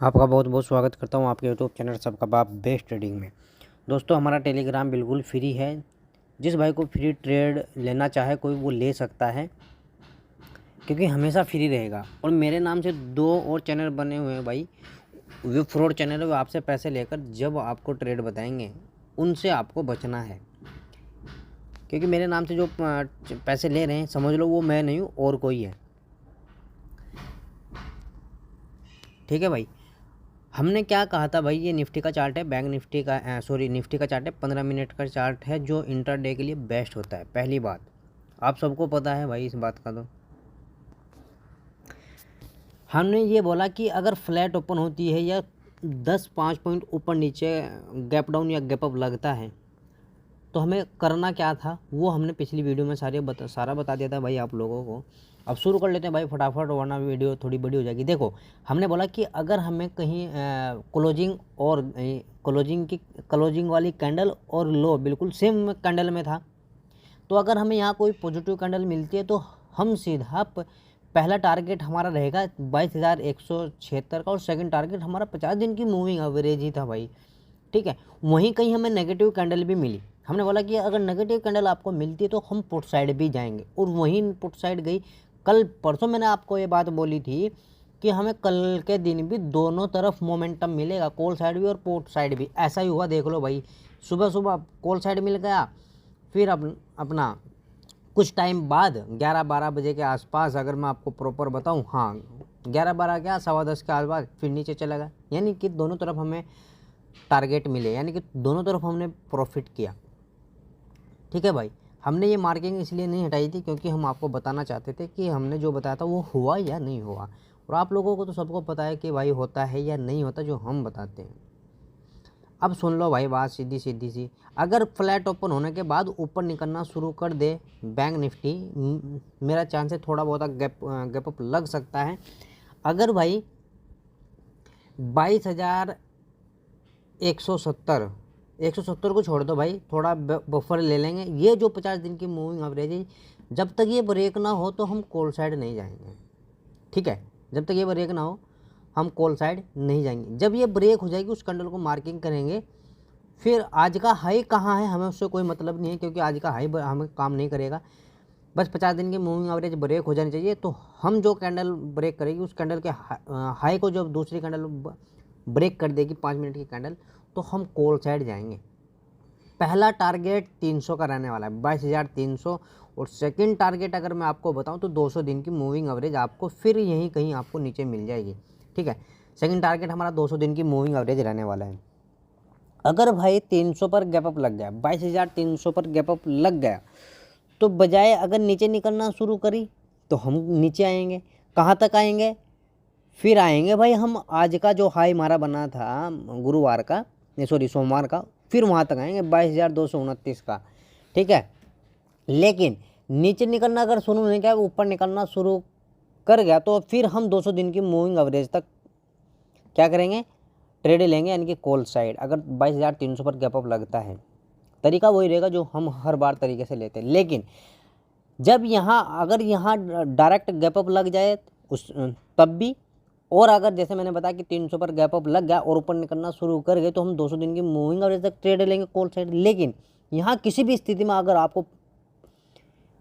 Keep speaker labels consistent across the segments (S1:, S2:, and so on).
S1: आपका बहुत बहुत स्वागत करता हूं आपके यूट्यूब चैनल सबका बाप बेस्ट ट्रेडिंग में। दोस्तों, हमारा टेलीग्राम बिल्कुल फ्री है। जिस भाई को फ्री ट्रेड लेना चाहे कोई वो ले सकता है, क्योंकि हमेशा फ्री रहेगा। और मेरे नाम से 2 और चैनल बने हुए हैं भाई, वो फ्रॉड चैनल है। वो आपसे पैसे लेकर जब आपको ट्रेड बताएंगे उनसे आपको बचना है, क्योंकि मेरे नाम से जो पैसे ले रहे हैं समझ लो वो मैं नहीं हूँ और कोई है। ठीक है भाई, हमने क्या कहा था भाई, ये निफ्टी का चार्ट है, बैंक निफ्टी का निफ्टी का चार्ट है, 15 मिनट का चार्ट है जो इंट्राडे के लिए बेस्ट होता है। पहली बात आप सबको पता है भाई इस बात का। तो हमने ये बोला कि अगर फ्लैट ओपन होती है या 10-5 पॉइंट ऊपर नीचे गैप डाउन या गैप अप लगता है तो हमें करना क्या था, वो हमने पिछली वीडियो में सारा बता दिया था भाई आप लोगों को। अब शुरू कर लेते हैं भाई फटाफट, वरना वीडियो थोड़ी बड़ी हो जाएगी। देखो, हमने बोला कि अगर हमें कहीं क्लोजिंग वाली कैंडल और लो बिल्कुल सेम कैंडल में था, तो अगर हमें यहाँ कोई पॉजिटिव कैंडल मिलती है तो हम सीधा पहला टारगेट हमारा रहेगा 22,176 का, और सेकंड टारगेट हमारा 50 दिन की मूविंग एवरेज ही था भाई। ठीक है, वहीं कहीं हमें नेगेटिव कैंडल भी मिली। हमने बोला कि अगर नेगेटिव कैंडल आपको मिलती है तो हम पुट साइड भी जाएंगे, और वहीं पुट साइड गई। कल परसों मैंने आपको ये बात बोली थी कि हमें कल के दिन भी दोनों तरफ मोमेंटम मिलेगा, कॉल साइड भी और पुट साइड भी। ऐसा ही हुआ, देख लो भाई। सुबह सुबह कॉल साइड मिल गया, फिर अपना कुछ टाइम बाद 11-12 बजे के आसपास, अगर मैं आपको प्रॉपर बताऊं, हाँ 11-12 क्या 10:15 के आसपास फिर नीचे चला गया। यानी कि दोनों तरफ हमें टारगेट मिले, यानी कि दोनों तरफ हमने प्रॉफिट किया। ठीक है भाई, हमने ये मार्किंग इसलिए नहीं हटाई थी क्योंकि हम आपको बताना चाहते थे कि हमने जो बताया था वो हुआ या नहीं हुआ। और आप लोगों को तो सबको पता है कि भाई होता है या नहीं होता जो हम बताते हैं। अब सुन लो भाई बात सीधी सी, अगर फ्लैट ओपन होने के बाद ऊपर निकलना शुरू कर दे बैंक निफ्टी, मेरा चांस है थोड़ा बहुत गैप अप लग सकता है। अगर भाई 22,170 को छोड़ दो भाई, थोड़ा बफर ले लेंगे। ये जो 50 दिन की मूविंग एवरेज है, जब तक ये ब्रेक ना हो तो हम कॉल साइड नहीं जाएंगे। ठीक है, जब तक ये ब्रेक ना हो हम कॉल साइड नहीं जाएंगे। जब ये ब्रेक हो जाएगी उस कैंडल को मार्किंग करेंगे। फिर आज का हाई कहाँ है हमें उससे कोई मतलब नहीं है, क्योंकि आज का हाई हमें काम नहीं करेगा। बस 50 दिन की मूविंग एवरेज ब्रेक हो जानी चाहिए। तो हम जो कैंडल ब्रेक करेगी उस कैंडल के हाई को जब दूसरी कैंडल ब्रेक कर देगी 5 मिनट की कैंडल, तो हम कॉल साइड जाएंगे। पहला टारगेट 300 का रहने वाला है, 22,300। और सेकंड टारगेट अगर मैं आपको बताऊं तो 200 दिन की मूविंग एवरेज आपको फिर यहीं कहीं आपको नीचे मिल जाएगी। ठीक है, सेकंड टारगेट हमारा 200 दिन की मूविंग एवरेज रहने वाला है। अगर भाई 300 पर गैप अप लग गया, 22,300 पर गैप अप लग गया, तो बजाय अगर नीचे निकलना शुरू करी तो हम नीचे आएंगे। कहाँ तक आएंगे? फिर आएंगे भाई हम आज का जो हाई हमारा बना था गुरुवार का, सोमवार का, फिर वहाँ तक आएंगे 22,229 का। ठीक है, लेकिन नीचे निकलना अगर शुरू नहीं किया, ऊपर निकलना शुरू कर गया, तो फिर हम 200 दिन की मूविंग एवरेज तक क्या करेंगे, ट्रेड लेंगे, यानी कि कॉल साइड। अगर 22,300 पर गैप अप लगता है, तरीका वही रहेगा जो हम हर बार तरीके से लेते हैं। लेकिन जब अगर यहाँ डायरेक्ट गैप अप लग जाए तब भी, और अगर जैसे मैंने बताया कि 300 पर गैप अप लग गया और ऊपर निकलना शुरू कर गए, तो हम 200 दिन की मूविंग एवरेज तक ट्रेड लेंगे कॉल साइड। लेकिन यहाँ किसी भी स्थिति में अगर आपको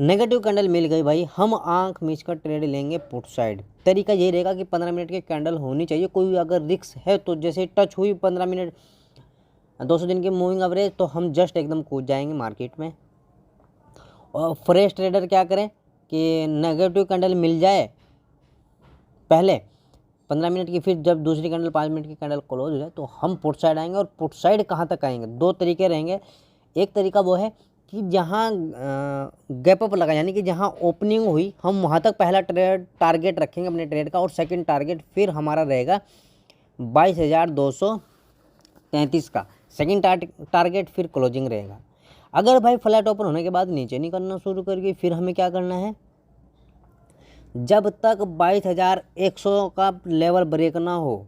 S1: नेगेटिव कैंडल मिल गई भाई, हम आंख मीच कर ट्रेड लेंगे पुट साइड। तरीका यही रहेगा कि 15 मिनट की कैंडल होनी चाहिए। कोई अगर रिस्क है तो जैसे टच हुई 15 मिनट 200 दिन की मूविंग एवरेज, तो हम जस्ट एकदम कूद जाएंगे मार्केट में। और फ्रेश ट्रेडर क्या करें कि नेगेटिव कैंडल मिल जाए पहले 15 मिनट की, फिर जब दूसरी कैंडल 5 मिनट की कैंडल क्लोज हो जाए तो हम पुट साइड आएंगे। और पुट साइड कहाँ तक आएंगे, 2 तरीके रहेंगे। एक तरीका वो है कि जहाँ गैप अप लगा, यानी कि जहाँ ओपनिंग हुई, हम वहाँ तक पहला टारगेट रखेंगे अपने ट्रेड का, और सेकंड टारगेट फिर हमारा रहेगा 22,233 का। सेकंड टारगेट फिर क्लोजिंग रहेगा। अगर भाई फ्लैट ओपन होने के बाद नीचे निकलना शुरू कर गई, फिर हमें क्या करना है, जब तक 22,100 का लेवल ब्रेक ना हो।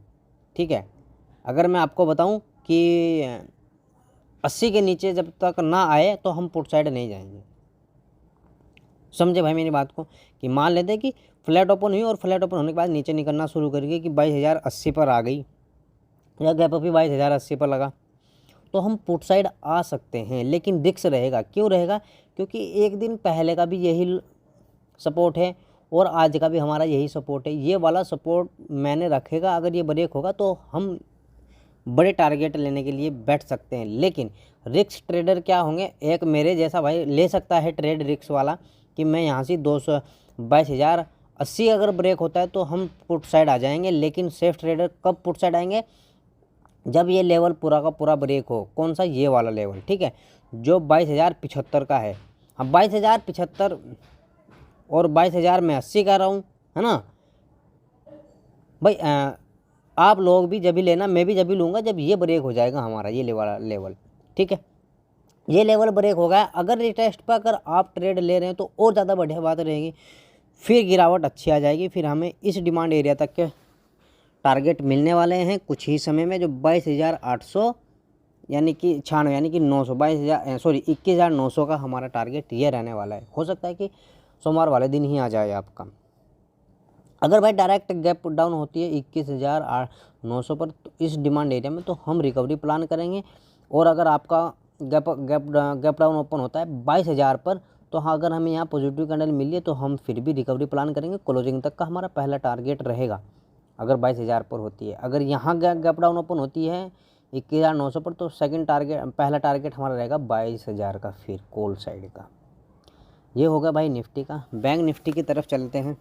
S1: ठीक है, अगर मैं आपको बताऊं कि 80 के नीचे जब तक ना आए तो हम पुट साइड नहीं जाएंगे। समझे भाई मेरी बात को, कि मान लेते हैं कि फ्लैट ओपन हुई और फ्लैट ओपन होने के बाद नीचे निकलना शुरू कर गई कि 22,080 पर आ गई, या गैप अप ही 22,080 पर लगा, तो हम पुट साइड आ सकते हैं, लेकिन रिस्क रहेगा। क्यों रहेगा? क्योंकि एक दिन पहले का भी यही सपोर्ट है और आज का भी हमारा यही सपोर्ट है। ये वाला सपोर्ट मैंने रखेगा, अगर ये ब्रेक होगा तो हम बड़े टारगेट लेने के लिए बैठ सकते हैं। लेकिन रिस्क ट्रेडर क्या होंगे? एक मेरे जैसा भाई ले सकता है ट्रेड रिस्क वाला कि मैं यहाँ से 22,080 अगर ब्रेक होता है तो हम पुट साइड आ जाएंगे। लेकिन सेफ ट्रेडर कब पुट साइड आएंगे? जब ये लेवल पूरा का पूरा ब्रेक हो। कौन सा? ये वाला लेवल, ठीक है, जो 22,075 का है। हम 22,075 और 22,000 में 80 कर रहा हूँ, है ना भाई। आप लोग भी जब भी लेना, मैं भी जब भी लूँगा जब ये ब्रेक हो जाएगा हमारा ये वाला लेवल, ठीक है। ये लेवल ब्रेक हो गया, अगर रिटेस्ट पर अगर आप ट्रेड ले रहे हैं तो और ज़्यादा बढ़िया बात रहेगी, फिर गिरावट अच्छी आ जाएगी। फिर हमें इस डिमांड एरिया तक के टारगेट मिलने वाले हैं कुछ ही समय में, जो 22,800 यानी कि 96 यानी कि 900 21,900 का हमारा टारगेट ये रहने वाला है। हो सकता है कि सोमवार वाले दिन ही आ जाए आपका। अगर भाई डायरेक्ट गैप डाउन होती है 21,900 पर, तो इस डिमांड एरिया में तो हम रिकवरी प्लान करेंगे। और अगर आपका गैप डाउन ओपन होता है 22,000 पर, तो हाँ, अगर हमें यहाँ पॉजिटिव कैंडल मिली है तो हम फिर भी रिकवरी प्लान करेंगे। क्लोजिंग तक का हमारा पहला टारगेट रहेगा अगर 22,000 पर होती है। अगर यहाँ गैप डाउन ओपन होती है 21,900 पर, तो पहला टारगेट हमारा रहेगा 22,000 का, फिर कॉल साइड का। ये होगा भाई निफ्टी का। बैंक निफ्टी की तरफ चलते हैं।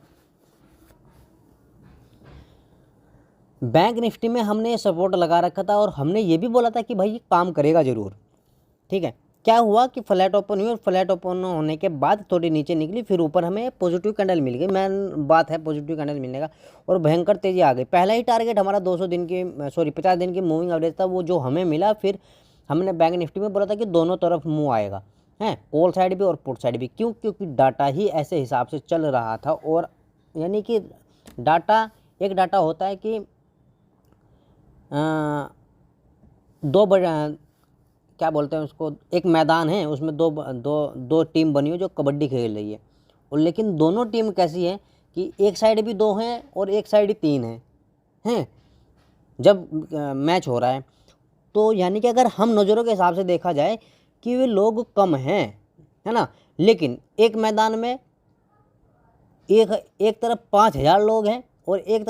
S1: बैंक निफ्टी में हमने सपोर्ट लगा रखा था और हमने ये भी बोला था कि भाई ये काम करेगा ज़रूर, ठीक है। क्या हुआ कि फ्लैट ओपन हुई और फ्लैट ओपन होने के बाद थोड़ी नीचे निकली, फिर ऊपर हमें पॉजिटिव कैंडल मिल गई। मेन बात है पॉजिटिव कैंडल मिलने का, और भयंकर तेज़ी आ गई। पहला ही टारगेट हमारा 50 दिन की मूविंग एवरेज था, वो जो हमें मिला। फिर हमने बैंक निफ्टी में बोला था कि दोनों तरफ मूव आएगा, है कॉल साइड भी और पुट साइड भी। क्यों? क्योंकि डाटा ही ऐसे हिसाब से चल रहा था। और यानी कि एक डाटा होता है कि दो क्या बोलते हैं उसको, एक मैदान है, उसमें दो टीम बनी हो जो कबड्डी खेल रही है। और लेकिन दोनों टीम कैसी है कि एक साइड भी 2 हैं और एक साइड ही 3 हैं जब मैच हो रहा है। तो यानी कि अगर हम नज़रों के हिसाब से देखा जाए कि वे लोग कम हैं, है ना, लेकिन एक मैदान में एक तरफ 5,000 लोग हैं और एक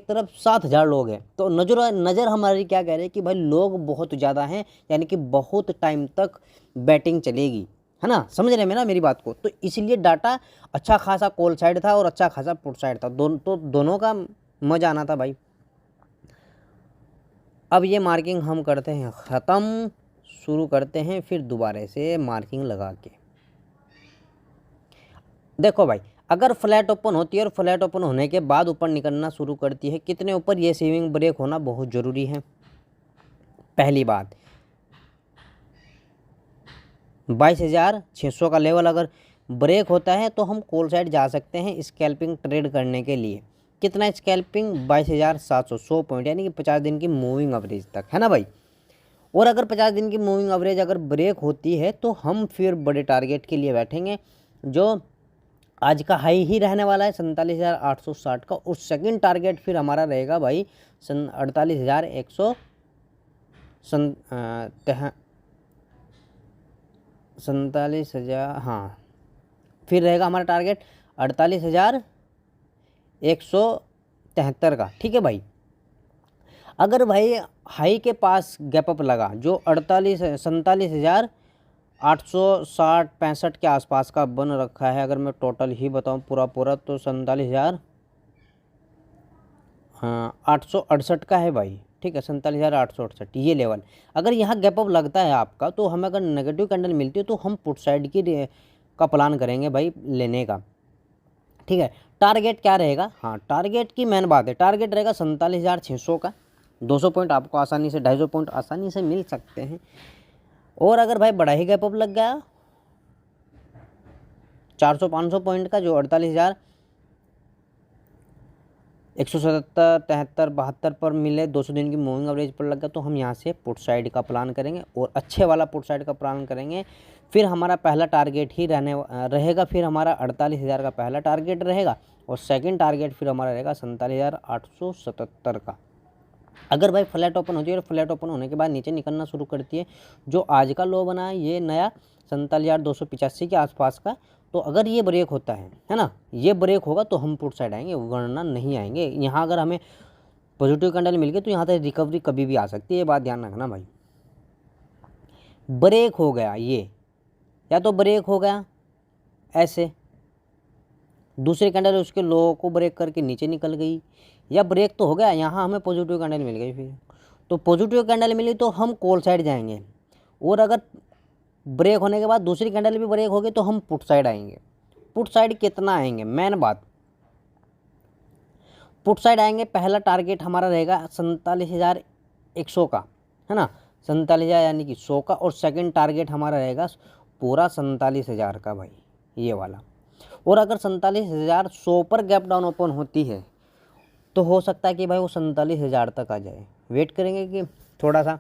S1: तरफ 7,000 लोग हैं। तो नज़र हमारी क्या कह रही है कि भाई लोग बहुत ज़्यादा हैं, यानी कि बहुत टाइम तक बैटिंग चलेगी, है ना। समझ रहे हैं ना मेरी बात को? तो इसलिए डाटा अच्छा खासा कॉल साइड था और अच्छा खासा पुट साइड था, दोनों का मजा आना था भाई। अब ये मार्किंग हम करते हैं ख़त्म, शुरू करते हैं फिर दोबारा से मार्किंग लगा के। देखो भाई, अगर फ्लैट ओपन होती है और फ्लैट ओपन होने के बाद ऊपर निकलना शुरू करती है, कितने ऊपर, ये स्विंग ब्रेक होना बहुत ज़रूरी है। पहली बात 22,600 का लेवल अगर ब्रेक होता है तो हम कॉल साइड जा सकते हैं स्कैल्पिंग ट्रेड करने के लिए। कितना स्कैल्पिंग? 22,700, 100 पॉइंट, यानी कि 50 दिन की मूविंग एवरेज तक, है ना भाई। और अगर 50 दिन की मूविंग एवरेज अगर ब्रेक होती है तो हम फिर बड़े टारगेट के लिए बैठेंगे, जो आज का हाई ही रहने वाला है 47,860 का। और सेकंड टारगेट फिर हमारा रहेगा भाई 47,000, हाँ, फिर रहेगा हमारा टारगेट 48,173 का, ठीक है भाई। अगर भाई हाई के पास गैप अप लगा जो 47,860-65 के आसपास का बन रखा है, अगर मैं टोटल ही बताऊं पूरा तो 47,868 का है भाई, ठीक है, 47,868 ये लेवल। अगर यहाँ गैप अप लगता है आपका, तो हमें अगर नेगेटिव कैंडल मिलती है तो हम पुट साइड का प्लान करेंगे भाई लेने का, ठीक है। टारगेट क्या रहेगा? हाँ, टारगेट की मेन बात है, टारगेट रहेगा 47,600 का। 200 पॉइंट आपको आसानी से, 250 पॉइंट आसानी से मिल सकते हैं। और अगर भाई बड़ा ही गैप अप लग गया 400-500 पॉइंट का, जो 48,177, 73, 72 पर मिले, 200 दिन की मूविंग एवरेज पर लग गया, तो हम यहाँ से पुट साइड का प्लान करेंगे और अच्छे वाला पुट साइड का प्लान करेंगे। फिर हमारा पहला टारगेट ही रहेगा, फिर हमारा 48,000 का पहला टारगेट रहेगा और सेकंड टारगेट फिर हमारा रहेगा 47,877 का। अगर भाई फ्लैट ओपन होती है और फ्लैट ओपन होने के बाद नीचे निकलना शुरू करती है, जो आज का लो बना है ये नया 47,285 के आसपास का, तो अगर ये ब्रेक होता है ना, ये ब्रेक होगा तो हम पुट साइड आएंगे, वरना नहीं आएंगे। यहाँ अगर हमें पॉजिटिव कैंडल मिल गई तो यहाँ तक रिकवरी कभी भी आ सकती है, ये बात ध्यान रखना भाई। ब्रेक हो गया ये, या तो ब्रेक हो गया ऐसे, दूसरी कैंडल उसके लो को ब्रेक करके नीचे निकल गई, या ब्रेक तो हो गया यहाँ हमें पॉजिटिव कैंडल मिल गई, फिर तो पॉजिटिव कैंडल मिली तो हम कॉल साइड जाएंगे, और अगर ब्रेक होने के बाद दूसरी कैंडल भी ब्रेक हो गई तो हम पुट साइड आएंगे। पुट साइड कितना आएंगे, मेन बात, पुट साइड आएंगे, पहला टारगेट हमारा रहेगा 47,100 का, है ना, 47,000 यानी कि 100 का, और सेकंड टारगेट हमारा रहेगा पूरा 47,000 का भाई, ये वाला। और अगर 47,100 पर गैप डाउन ओपन होती है तो हो सकता है कि भाई वो 47,000 तक आ जाए। वेट करेंगे कि थोड़ा सा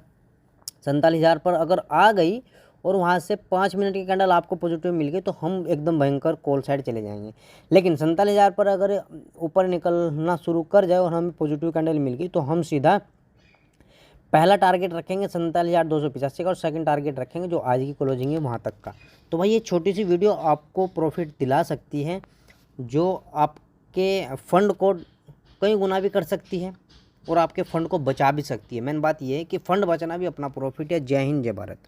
S1: 47,000 पर अगर आ गई और वहाँ से 5 मिनट की कैंडल आपको पॉजिटिव मिल गई तो हम एकदम भयंकर कॉल साइड चले जाएंगे। लेकिन 47,000 पर अगर ऊपर निकलना शुरू कर जाए और हमें पॉजिटिव कैंडल मिल गई तो हम सीधा पहला टारगेट रखेंगे 47,285 का, और सेकंड टारगेट रखेंगे जो आज की क्लोजिंग है वहाँ तक का। तो भाई ये छोटी सी वीडियो आपको प्रॉफिट दिला सकती है, जो आपके फंड को कई गुना भी कर सकती है और आपके फंड को बचा भी सकती है। मेन बात ये है कि फंड बचाना भी अपना प्रॉफिट है। जय हिंद, जय भारत।